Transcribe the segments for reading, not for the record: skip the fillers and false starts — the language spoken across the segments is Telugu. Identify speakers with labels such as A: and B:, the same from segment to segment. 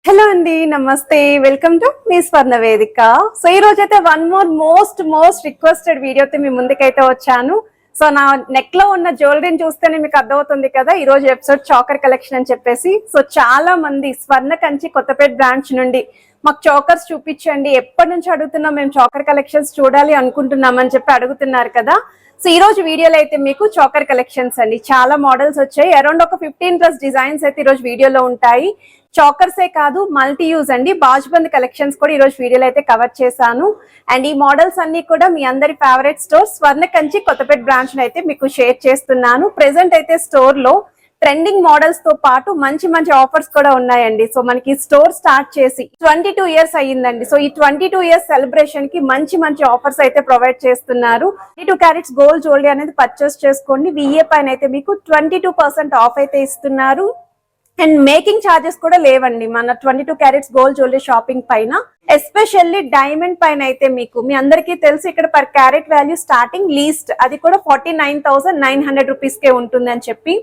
A: హలో అండి, నమస్తే. వెల్కమ్ టు మీ స్వర్ణ వేదిక. సో ఈ రోజు అయితే వన్ మోస్ట్ రిక్వెస్టెడ్ వీడియోతో మీ ముందుకైతే వచ్చాను. సో నా నెక్ లో ఉన్న జ్యువెలరీని చూస్తేనే మీకు అర్థమవుతుంది కదా ఈ రోజు ఎపిసోడ్ చాకర్ కలెక్షన్ అని చెప్పేసి. సో చాలా మంది స్వర్ణ కంచి కొత్తపేట బ్రాంచ్ నుండి మాకు చాకర్స్ చూపించండి, ఎప్పటి నుంచి అడుగుతున్నాం, మేము చాకర్ కలెక్షన్స్ చూడాలి అనుకుంటున్నామని చెప్పి అడుగుతున్నారు కదా. సో ఈ రోజు వీడియోలో అయితే మీకు చాకర్ కలెక్షన్స్ అండి, చాలా మోడల్స్ వచ్చాయి. అరౌండ్ ఒక 15+ డిజైన్స్ అయితే ఈ రోజు వీడియోలో ఉంటాయి. చాకర్సే కాదు, మల్టీ యూజ్ అండి, బాజ్బంద్ కలెక్షన్స్ కూడా ఈ రోజు వీడియోలో అయితే కవర్ చేశాను. అండ్ ఈ మోడల్స్ అన్ని కూడా మీ అందరి ఫేవరెట్ స్టోర్ స్వర్ణ కంచి కొత్తపేట బ్రాంచ్ అయితే మీకు షేర్ చేస్తున్నాను. ప్రెసెంట్ అయితే స్టోర్ లో ట్రెండింగ్ మోడల్స్ తో పాటు మంచి ఆఫర్స్ కూడా ఉన్నాయండి. సో మనకి స్టోర్ స్టార్ట్ చేసి 22 ఇయర్స్ అయ్యిందండి. సో ఈ 22 ఇయర్స్ సెలబ్రేషన్ కి మంచి ఆఫర్స్ అయితే ప్రొవైడ్ చేస్తున్నారు. 22 క్యారెట్స్ గోల్డ్ జ్యువెలరీ అనేది పర్చేస్ చేసుకోండి, విఏ పైన అయితే మీకు 22% ఆఫ్ అయితే ఇస్తున్నారు. అండ్ మేకింగ్ ఛార్జెస్ కూడా లేవండి మన 22 క్యారెట్స్ గోల్డ్ జ్యువెలరీ షాపింగ్ పైన. ఎస్పెషల్లీ డైమండ్ పైన అయితే మీకు మీ అందరికీ తెలుసు ఇక్కడ per carat value starting least అది కూడా 49,900 రూపీస్ కే ఉంటుంది అని చెప్పి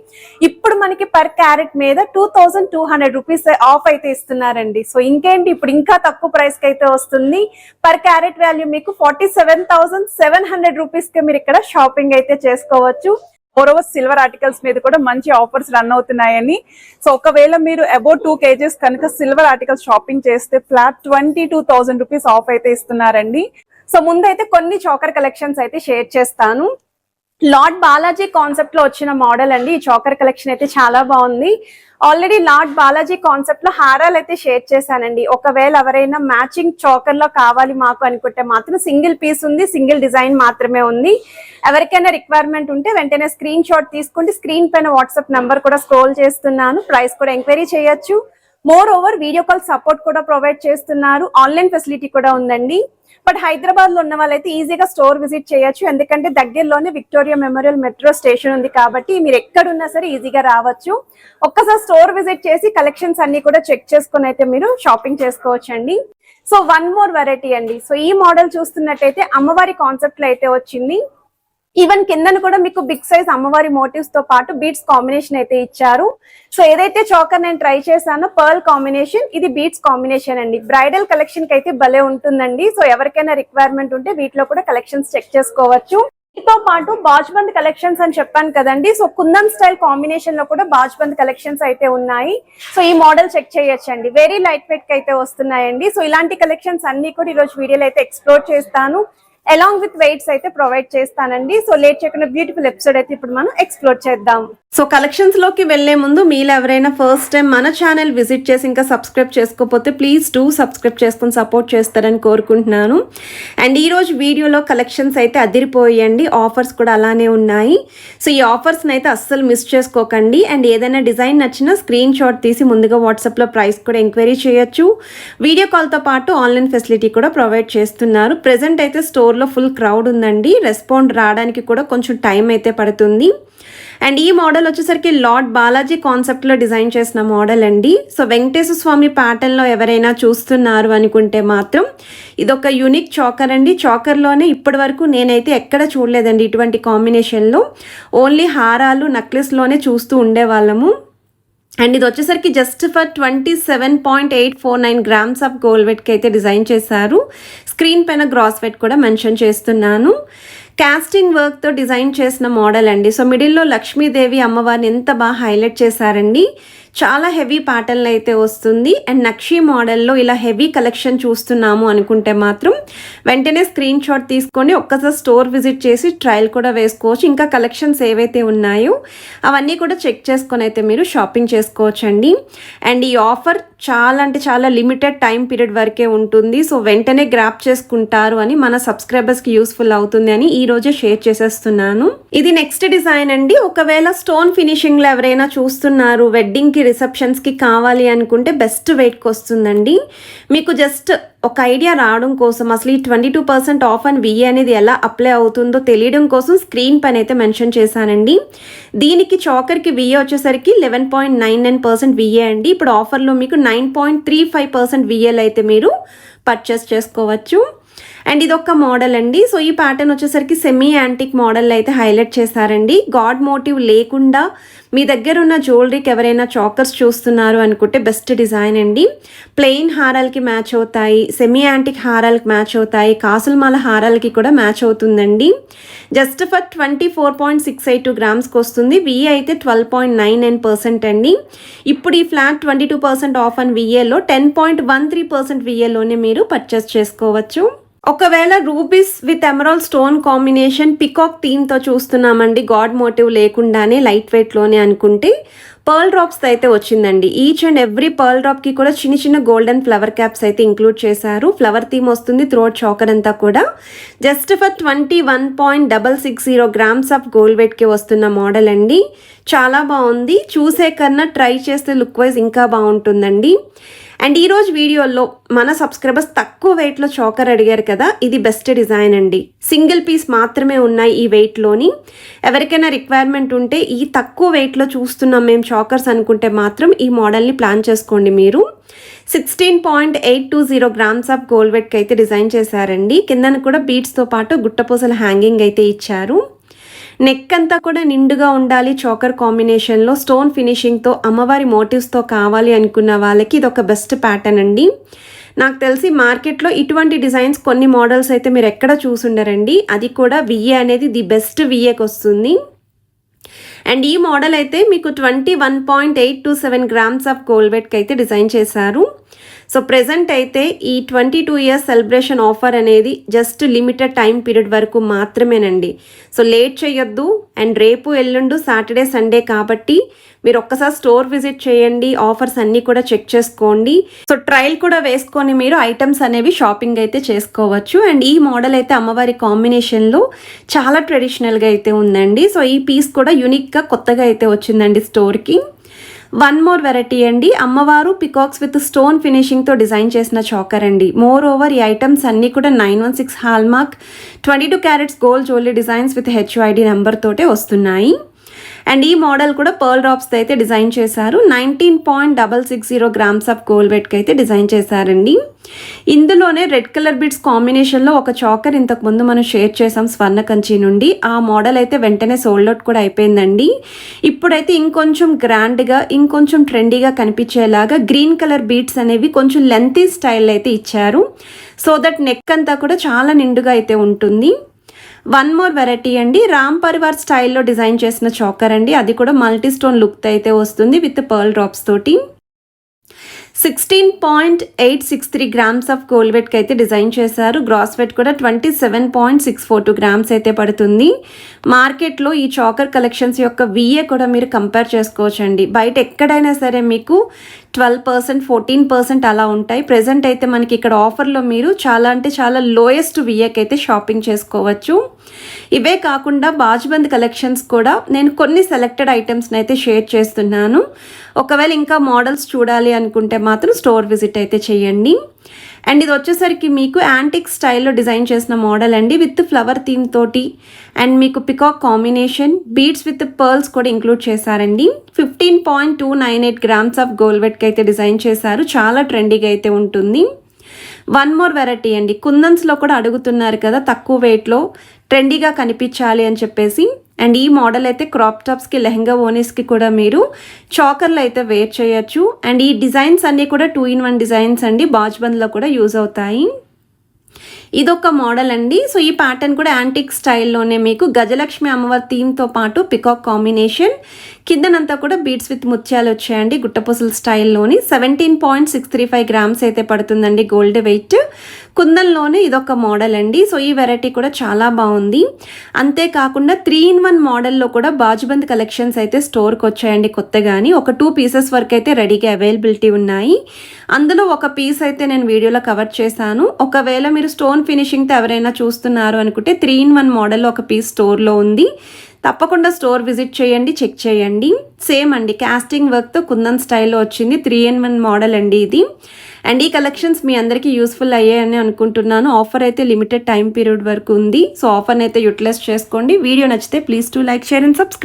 A: ఇప్పుడు మనకి పర్ క్యారెట్ మీద 2,200 రూపీస్ ఆఫ్ అయితే ఇస్తున్నారండి. సో ఇంకేంటి, ఇప్పుడు ఇంకా తక్కువ ప్రైస్ కి అయితే వస్తుంది. పర్ క్యారెట్ వాల్యూ మీకు 47,700 రూపీస్ కి మీరు ఇక్కడ షాపింగ్ అయితే చేసుకోవచ్చు. మోరోవర్ సిల్వర్ ఆర్టికల్స్ మీద కూడా మంచి ఆఫర్స్ రన్ అవుతున్నాయని. సో ఒకవేళ మీరు అబౌట్ 2 kgs కనుక సిల్వర్ ఆర్టికల్స్ షాపింగ్ చేస్తే ఫ్లాట్ 22,000 రూపీస్ ఆఫ్ అయితే ఇస్తున్నారండి. సో ముందైతే కొన్ని చాకర్ కలెక్షన్స్ అయితే షేర్ చేస్తాను. లార్డ్ బాలాజీ కాన్సెప్ట్ లో వచ్చిన మోడల్ అండి. ఈ చాకర్ కలెక్షన్ అయితే చాలా బాగుంది. ఆల్రెడీ లార్డ్ బాలాజీ కాన్సెప్ట్ లో హారాలు అయితే షేర్ చేశానండి. ఒకవేళ ఎవరైనా మ్యాచింగ్ చాకర్ లో కావాలి మాకు అనుకుంటే మాత్రం సింగిల్ పీస్ ఉంది, సింగిల్ డిజైన్ మాత్రమే ఉంది. ఎవరికైనా రిక్వైర్మెంట్ ఉంటే వెంటనే స్క్రీన్ షాట్ తీసుకుంటే స్క్రీన్ పైన వాట్సాప్ నంబర్ కూడా స్క్రోల్ చేస్తున్నాను, ప్రైస్ కూడా ఎంక్వైరీ చేయొచ్చు. More over video call support కూడా ప్రొవైడ్ చేస్తున్నారు, ఆన్లైన్ ఫెసిలిటీ కూడా ఉందండి. బట్ హైదరాబాద్ లో ఉన్న వాళ్ళైతే ఈజీగా స్టోర్ విజిట్ చేయొచ్చు, ఎందుకంటే దగ్గరలోనే విక్టోరియా మెమోరియల్ మెట్రో స్టేషన్ ఉంది కాబట్టి మీరు ఎక్కడున్నా సరే ఈజీగా రావచ్చు. ఒక్కసారి స్టోర్ విజిట్ చేసి కలెక్షన్స్ అన్ని కూడా చెక్ చేసుకుని అయితే మీరు షాపింగ్ చేసుకోవచ్చు అండి. సో వన్ మోర్ వెరైటీ అండి. సో ఈ మోడల్ చూస్తున్నట్టయితే అమ్మవారి కాన్సెప్ట్ లో అయితే వచ్చింది. ఈవెన్ కిందను కూడా మీకు బిగ్ సైజ్ అమ్మవారి మోటివ్స్ తో పాటు బీట్స్ కాంబినేషన్ అయితే ఇచ్చారు. సో ఏదైతే చాకర్ నేను ట్రై చేశానో పర్ల్ కాంబినేషన్, ఇది బీట్స్ కాంబినేషన్ అండి. బ్రైడల్ కలెక్షన్ కి అయితే భలే ఉంటుందండి. సో ఎవరికైనా రిక్వైర్మెంట్ ఉంటే వీటిలో కూడా కలెక్షన్స్ చెక్ చేసుకోవచ్చు. దీంతో పాటు బాజ్బంద్ కలెక్షన్స్ అని చెప్పాను కదండి. సో కుందన్ స్టైల్ కాంబినేషన్ లో కూడా బాజ్బంద్ కలెక్షన్స్ అయితే ఉన్నాయి. సో ఈ మోడల్ చెక్ చేయొచ్చండి, వెరీ లైట్ వెయిట్ కి అయితే వస్తున్నాయండి. సో ఇలాంటి కలెక్షన్స్ అన్ని కూడా ఈ రోజు వీడియోలో అయితే ఎక్స్ప్లోర్ చేస్తాను, అలాంగ్ విత్ వెయిట్స్ అయితే ప్రొవైడ్ చేస్తానండి. సో లేట్ చేయకుండా బ్యూటిఫుల్ ఎపిసోడ్ అయితే ఇప్పుడు మనం ఎక్స్ప్లోర్ చేద్దాం. సో కలెక్షన్స్ లోకి వెళ్లే ముందు మీరు ఎవరైనా ఫస్ట్ టైం మన ఛానల్ విజిట్ చేసి ఇంకా సబ్స్క్రైబ్ చేసుకోకపోతే ప్లీజ్ డూ సబ్స్క్రైబ్ చేసుకుని సపోర్ట్ చేస్తారని కోరుకుంటున్నాను. అండ్ ఈ రోజు వీడియోలో కలెక్షన్స్ అయితే అదిరిపోయండి, ఆఫర్స్ కూడా అలానే ఉన్నాయి. సో ఈ ఆఫర్స్ని అయితే అస్సలు మిస్ చేసుకోకండి. అండ్ ఏదైనా డిజైన్ నచ్చినా స్క్రీన్ షాట్ తీసి ముందుగా వాట్సాప్లో ప్రైస్ కూడా ఎంక్వైరీ చేయొచ్చు. వీడియో కాల్తో పాటు ఆన్లైన్ ఫెసిలిటీ కూడా ప్రొవైడ్ చేస్తున్నారు. ప్రెసెంట్ అయితే స్టోర్లో ఫుల్ క్రౌడ్ ఉందండి, రెస్పాండ్ రావడానికి కూడా కొంచెం టైం అయితే పడుతుంది. అండ్ ఈ మోడల్ వచ్చేసరికి లార్డ్ బాలాజీ కాన్సెప్ట్లో డిజైన్ చేసిన మోడల్ అండి. సో వెంకటేశ్వర స్వామి ప్యాటర్న్లో ఎవరైనా చూస్తున్నారు అనుకుంటే మాత్రం ఇదొక యూనిక్ చాకర్ అండి. చాకర్లోనే ఇప్పటి వరకు నేనైతే ఎక్కడ చూడలేదండి ఇటువంటి కాంబినేషన్లో, ఓన్లీ హారాలు నెక్లెస్లోనే చూస్తూ ఉండేవాళ్ళము. అండ్ ఇది వచ్చేసరికి just for 27.849 grams of gold వెట్కి అయితే డిజైన్ చేశారు. స్క్రీన్ పైన గ్రాస్ వెట్ కూడా మెన్షన్ చేస్తున్నాను. కాస్టింగ్ వర్క్తో డిజైన్ చేసిన మోడల్ అండి. సో మిడిల్లో లక్ష్మీదేవి అమ్మవారిని ఎంత బాగా హైలైట్ చేశారండి. చాలా హెవీ ప్యాటర్న్ అయితే వస్తుంది. అండ్ నక్షి మోడల్లో ఇలా హెవీ కలెక్షన్ చూస్తున్నాము అనుకుంటే మాత్రం వెంటనే స్క్రీన్ షాట్ తీసుకొని ఒక్కసారి స్టోర్ విజిట్ చేసి ట్రయల్ కూడా వేసుకోవచ్చు. ఇంకా కలెక్షన్స్ ఏవైతే ఉన్నాయో అవన్నీ కూడా చెక్ చేసుకొని అయితే మీరు షాపింగ్ చేసుకోవచ్చండి. అండ్ ఈ ఆఫర్ చాలా అంటే చాలా లిమిటెడ్ టైం పీరియడ్ వరకే ఉంటుంది. సో వెంటనే గ్రాప్ చేసుకుంటారు అని మన సబ్స్క్రైబర్స్కి యూస్ఫుల్ అవుతుంది అని ఈ రోజే షేర్ చేసేస్తున్నాను. ఇది నెక్స్ట్ డిజైన్ అండి. ఒకవేళ స్టోన్ ఫినిషింగ్లో ఎవరైనా చూస్తున్నారు, వెడ్డింగ్కి రిసెప్షన్స్కి కావాలి అనుకుంటే బెస్ట్ వెయిట్కి వస్తుందండి. మీకు జస్ట్ ఒక ఐడియా రావడం కోసం అసలు ఈ 22% ఆఫ్ అండ్ విఏ అనేది ఎలా అప్లై అవుతుందో తెలియడం కోసం స్క్రీన్ పైన అయితే మెన్షన్ చేశానండి. దీనికి చాకర్కి విఏ వచ్చేసరికి 11.99% విఏ అండి. ఇప్పుడు ఆఫర్లో మీకు 9.35% విఏలు అయితే మీరు పర్చేస్ చేసుకోవచ్చు. అండ్ ఇది ఒక మోడల్ అండి. సో ఈ ప్యాటర్న్ వచ్చేసరికి సెమీ యాంటిక్ మోడల్ అయితే హైలైట్ చేశారండి. గాడ్ మోటివ్ లేకుండా మీ దగ్గర ఉన్న జ్యువెలరీకి ఎవరైనా చాకర్స్ చూస్తున్నారు అనుకుంటే బెస్ట్ డిజైన్ అండి. ప్లెయిన్ హారాలకి మ్యాచ్ అవుతాయి, సెమీ యాంటిక్ హారాలకి మ్యాచ్ అవుతాయి, కాసులమాల హారాలకి కూడా మ్యాచ్ అవుతుందండి. జస్ట్ ఫర్ 24.682 గ్రామ్స్కి వస్తుంది. విఏ అయితే 12.99% అండి. ఇప్పుడు ఈ ఫ్లాట్ 22% ఆఫ్ అని విఏలో 10.13% విఏలోనే మీరు పర్చేస్ చేసుకోవచ్చు. ఒకవేళ rubies with emerald stone combination peacock థీమ్తో చూస్తున్నామండి, గాడ్ మోటివ్ లేకుండానే లైట్ వెయిట్లోనే అనుకుంటే పర్ల్ డ్రాప్స్ అయితే వచ్చిందండి. ఈచ్ అండ్ ఎవ్రీ పర్ల్ డ్రాప్కి కూడా చిన్న చిన్న గోల్డెన్ ఫ్లవర్ క్యాప్స్ అయితే ఇంక్లూడ్ చేశారు. ఫ్లవర్ థీమ్ వస్తుంది త్రోట్ చాకర్ అంతా కూడా. Just for 21.660 grams of gold వెయిట్కి వస్తున్న మోడల్ అండి. చాలా బాగుంది. చూసే కన్నా ట్రై చేస్తే లుక్ వైజ్ ఇంకా బాగుంటుందండి. అండ్ ఈరోజు వీడియోలో మన సబ్స్క్రైబర్స్ తక్కువ వెయిట్లో చాకర్ అడిగారు కదా, ఇది బెస్ట్ డిజైన్ అండి. సింగిల్ పీస్ మాత్రమే ఉన్నాయి ఈ వెయిట్లోని. ఎవరికైనా రిక్వైర్మెంట్ ఉంటే ఈ తక్కువ వెయిట్లో చూస్తున్నాం మేము చాకర్స్ అనుకుంటే మాత్రం ఈ మోడల్ని ప్లాన్ చేసుకోండి మీరు. 16.820 గ్రామ్స్ ఆఫ్ గోల్డ్ వెయిట్కి అయితే డిజైన్ చేశారండి. కిందన కూడా బీడ్స్తో పాటు గుట్టపూసల హ్యాంగింగ్ అయితే ఇచ్చారు. నెక్ అంతా కూడా నిండుగా ఉండాలి, చాకర్ కాంబినేషన్లో స్టోన్ ఫినిషింగ్తో అమ్మవారి మోటివ్స్తో కావాలి అనుకున్న వాళ్ళకి ఇది ఒక బెస్ట్ ప్యాటర్న్ అండి. నాకు తెలిసి మార్కెట్లో ఇటువంటి డిజైన్స్ కొన్ని మోడల్స్ అయితే మీరు ఎక్కడ చూసుండరండి. అది కూడా విఏ అనేది ది బెస్ట్ విఏకి వస్తుంది. అండ్ ఈ మోడల్ అయితే మీకు 21.827 గ్రామ్స్ ఆఫ్ గోల్డ్ వెయిట్కి అయితే డిజైన్ చేశారు. సో ప్రెజెంట్ అయితే ఈ 22 ఇయర్స్ సెలబ్రేషన్ ఆఫర్ అనేది జస్ట్ లిమిటెడ్ టైం పీరియడ్ వరకు మాత్రమేనండి. సో లేట్ చేయొద్దు. అండ్ రేపు ఎల్లుండు సాటర్డే సండే కాబట్టి మీరు ఒక్కసారి స్టోర్ విజిట్ చేయండి, ఆఫర్స్ అన్నీ కూడా చెక్ చేసుకోండి. సో ట్రయల్ కూడా వేసుకొని మీరు ఐటమ్స్ అనేవి షాపింగ్ అయితే చేసుకోవచ్చు. అండ్ ఈ మోడల్ అయితే అమ్మవారి కాంబినేషన్లో చాలా ట్రెడిషనల్గా అయితే ఉందండి. సో ఈ పీస్ కూడా యూనిక్గా కొత్తగా అయితే వచ్చిందండి స్టోర్కి. వన్ మోర్ వెరైటీ అండి. అమ్మవారు పికాక్స్ విత్ స్టోన్ ఫినిషింగ్తో డిజైన్ చేసిన చాకర్ అండి. మోర్ ఓవర్ ఈ ఐటమ్స్ అన్నీ కూడా 916 hallmark 22 carats gold jewellery designs with HUID number తోటే వస్తున్నాయి. అండ్ ఈ మోడల్ కూడా పర్ల్ డ్రాప్స్ అయితే డిజైన్ చేశారు. 19.660 గ్రామ్స్ ఆఫ్ గోల్డ్ వెయిట్కి అయితే డిజైన్ చేశారండి. ఇందులోనే రెడ్ కలర్ బీడ్స్ కాంబినేషన్లో ఒక చాకర్ ఇంతకుముందు మనం షేర్ చేసాం స్వర్ణ కంచి నుండి. ఆ మోడల్ అయితే వెంటనే సోల్డ్ అవుట్ కూడా అయిపోయిందండి. ఇప్పుడైతే ఇంకొంచెం గ్రాండ్గా ఇంకొంచెం ట్రెండీగా కనిపించేలాగా గ్రీన్ కలర్ బీడ్స్ అనేవి కొంచెం లెంతీ స్టైల్ అయితే ఇచ్చారు. సో దట్ నెక్ అంతా కూడా చాలా నిండుగా అయితే ఉంటుంది. వన్ మోర్ వెరైటీ అండి. రామ్ పరివార్ స్టైల్లో డిజైన్ చేసిన చాకర్ అండి. అది కూడా మల్టీ స్టోన్ లుక్ అయితే వస్తుంది విత్ పర్ల్ డ్రాప్స్ తోటి. 16.863 గ్రామ్స్ ఆఫ్ గోల్డ్ వెయిట్కి అయితే డిజైన్ చేశారు. గ్రాస్ వెయిట్ కూడా 27.642 గ్రామ్స్ అయితే పడుతుంది. మార్కెట్లో ఈ చాకర్ కలెక్షన్స్ యొక్క విఏ కూడా మీరు కంపేర్ చేసుకోవచ్చండి. బయట ఎక్కడైనా సరే మీకు 12%, 14% అలా ఉంటాయి. ప్రెజెంట్ అయితే మనకి ఇక్కడ ఆఫర్లో మీరు చాలా అంటే చాలా లోయెస్ట్ విఏకి అయితే షాపింగ్ చేసుకోవచ్చు. ఇవే కాకుండా బాజ్బంద్ కలెక్షన్స్ కూడా నేను కొన్ని సెలెక్టెడ్ ఐటమ్స్ని అయితే షేర్ చేస్తున్నాను. ఒకవేళ ఇంకా మోడల్స్ చూడాలి అనుకుంటే మాత్రం స్టోర్ విజిట్ అయితే చేయండి. అండ్ ఇది వచ్చేసరికి మీకు యాంటిక్ స్టైల్లో డిజైన్ చేసిన మోడల్ అండి, విత్ ఫ్లవర్ థీమ్ తోటి. అండ్ మీకు peacock combination beads with pearls కూడా ఇంక్లూడ్ చేశారండి. 15.298 గ్రామ్స్ ఆఫ్ గోల్డ్ వెయిట్కి అయితే డిజైన్ చేశారు. చాలా ట్రెండీగా అయితే ఉంటుంది. వన్ మోర్ వెరైటీ అండి. కుందన్స్లో కూడా అడుగుతున్నారు కదా తక్కువ వెయిట్లో ట్రెండీగా కనిపించాలి అని చెప్పేసి. అండ్ ఈ మోడల్ అయితే క్రాప్ టాప్స్కి, లెహంగా ఓనీస్కి కూడా మీరు చాకర్లు అయితే వేర్ చేయొచ్చు. అండ్ ఈ డిజైన్స్ అన్నీ కూడా 2-in-1 డిజైన్స్ అండి. బాజ్బంద్లో కూడా యూజ్ అవుతాయి. ఇదొక మోడల్ అండి. సో ఈ ప్యాటర్న్ కూడా యాంటిక్ స్టైల్లోనే మీకు గజలక్ష్మి అమ్మవారి థీమ్తో పాటు పికాక్ కాంబినేషన్, కిందనంతా కూడా బీడ్స్ విత్ ముత్యాలు వచ్చాయండి గుట్టపూసల స్టైల్లోని. 17.635 గ్రామ్స్ అయితే పడుతుందండి గోల్డ్ వెయిట్. కుందన్లోనే ఇదొక మోడల్ అండి. సో ఈ వెరైటీ కూడా చాలా బాగుంది. అంతేకాకుండా 3-in-1 మోడల్లో కూడా బాజ్బంద్ కలెక్షన్స్ అయితే స్టోర్కి వచ్చాయండి కొత్తగాని. ఒక 2 పీసెస్ వరకు అయితే రెడీగా అవైలబిలిటీ ఉన్నాయి. అందులో ఒక పీస్ అయితే నేను వీడియోలో కవర్ చేశాను. ఒకవేళ మీరు స్టోన్ ఫినిషింగ్తో ఎవరైనా చూస్తున్నారు అనుకుంటే 3-in-1 మోడల్లో ఒక పీస్ స్టోర్లో ఉంది. తప్పకుండా స్టోర్ విజిట్ చేయండి, చెక్ చేయండి. సేమ్ అండి, కాస్టింగ్ వర్క్తో కుందన్ స్టైల్లో వచ్చింది. 3-in-1 మోడల్ అండి ఇది. అండ్ ఈ కలెక్షన్స్ మీ అందరికీ యూస్ఫుల్ అయ్యాయని అనుకుంటున్నాను. ఆఫర్ అయితే లిమిటెడ్ టైం పీరియడ్ వరకు ఉంది. సో ఆఫర్ని అయితే యూటిలైజ్ చేసుకోండి. వీడియో నచ్చితే please to like, share and subscribe.